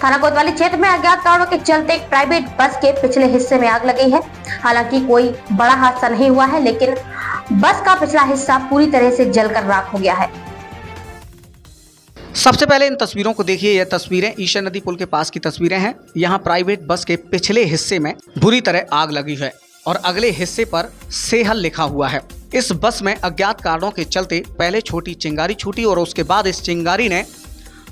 थाना कोतवाली क्षेत्र में अज्ञात कारणों के चलते एक प्राइवेट बस के पिछले हिस्से में आग लगी है। हालांकि कोई बड़ा हादसा नहीं हुआ है, लेकिन बस का पिछला हिस्सा पूरी तरह से जलकर राख हो गया है। सबसे पहले इन तस्वीरों को देखिए। यह तस्वीरें ईशा नदी पुल के पास की तस्वीरें हैं। यहाँ प्राइवेट बस के पिछले हिस्से में बुरी तरह आग लगी है और अगले हिस्से पर सेहल लिखा हुआ है। इस बस में अज्ञात कारणों के चलते पहले छोटी चिंगारी छूटी और उसके बाद इस चिंगारी ने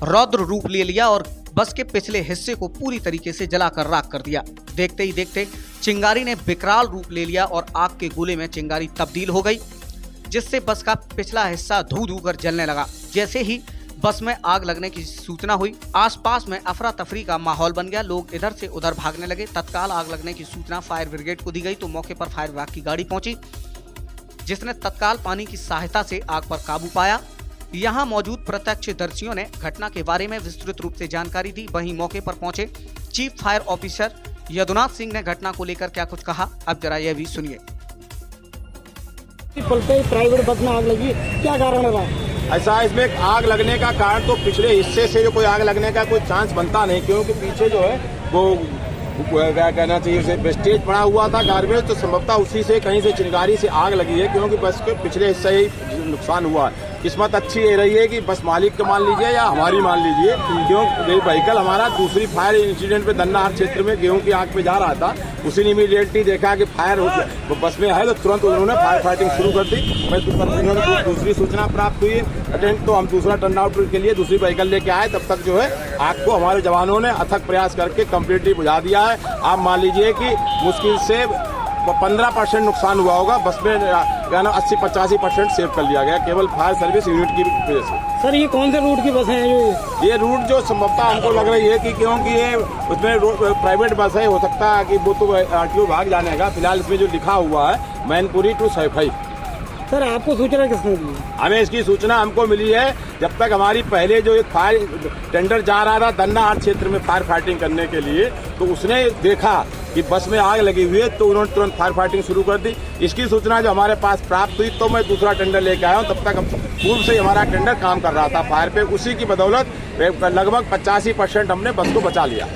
रौद्र रूप ले लिया और बस के पिछले हिस्से को पूरी तरीके से जलाकर राख कर दिया। देखते ही देखते चिंगारी ने विकराल रूप ले लिया और आग के गोले में चिंगारी तब्दील हो गई, जिससे बस का पिछला हिस्सा धू धू कर जलने लगा। जैसे ही बस में आग लगने की सूचना हुई, आसपास में अफरा तफरी का माहौल बन गया। लोग इधर से उधर भागने लगे। तत्काल आग लगने की सूचना फायर ब्रिगेड को दी गई तो मौके पर फायर विभाग की गाड़ी पहुंची, जिसने तत्काल पानी की सहायता से आग पर काबू पाया। यहां मौजूद प्रत्यक्षदर्शियों ने घटना के बारे में विस्तृत रूप से जानकारी दी। वहीं मौके पर पहुंचे chief fire officer Yadunath Singh ने घटना को लेकर क्या कुछ कहा, अब जरा यह भी सुनिए। प्राइवेट बस में आग लगी, क्या कारण रहा? ऐसा इसमें आग लगने का कारण तो पिछले हिस्से से जो कोई आग लगने का कोई चांस बनता नहीं, क्योंकि पीछे जो है वो क्या कहना चाहिए उसे वेस्टेज पड़ा हुआ था गार्बेज, तो संभवतः उसी से कहीं से चिंगारी से आग लगी है, क्योंकि बस के पिछले हिस्से ही नुकसान हुआ है। किस्मत अच्छी ये रही है कि बस मालिक का मान लीजिए या हमारी मान लीजिए, क्योंकि व्हीकल हमारा दूसरी फायर इंसिडेंट पे दन्नाहार क्षेत्र में गेहूं की आग पे जा रहा था। उसी ने इमीडिएटली देखा कि फायर बस में है तो तुरंत उन्होंने फायर फाइटिंग शुरू कर दी। मैं दूसरी सूचना प्राप्त हुई अटेंड, तो हम दूसरा टर्न आउट के लिए दूसरी व्हीकल लेके आए। तब तक जो है आग को हमारे जवानों ने अथक प्रयास करके कम्प्लीटली बुझा दिया है। आप मान लीजिए कि मुश्किल से 15% नुकसान हुआ होगा, बस में 80-85% सेव कर लिया गया केवल फायर सर्विस यूनिट की वजह से। सर ये कौन से रूट की बस है? ये रूट जो संभवतः हमको लग रही है कि क्योंकि ये उसमें प्राइवेट बस है, हो सकता है कि वो तो आरटीओ भाग जाने का। फिलहाल इसमें जो लिखा हुआ है मैनपुरी टू सैफई। सर आपको सूचना किसने दी? हमें इसकी सूचना हमको मिली है जब तक हमारी पहले जो एक फायर टेंडर जा रहा था दन्नाहार क्षेत्र में फायर फाइटिंग करने के लिए, तो उसने देखा कि बस में आग लगी हुई है तो उन्होंने तुरंत फायर फाइटिंग शुरू कर दी। इसकी सूचना जो हमारे पास प्राप्त हुई तो मैं दूसरा टेंडर लेके आया हूँ। तब तक पूर्व से हमारा टेंडर काम कर रहा था फायर पे, उसी की बदौलत लगभग 85% हमने बस को बचा लिया।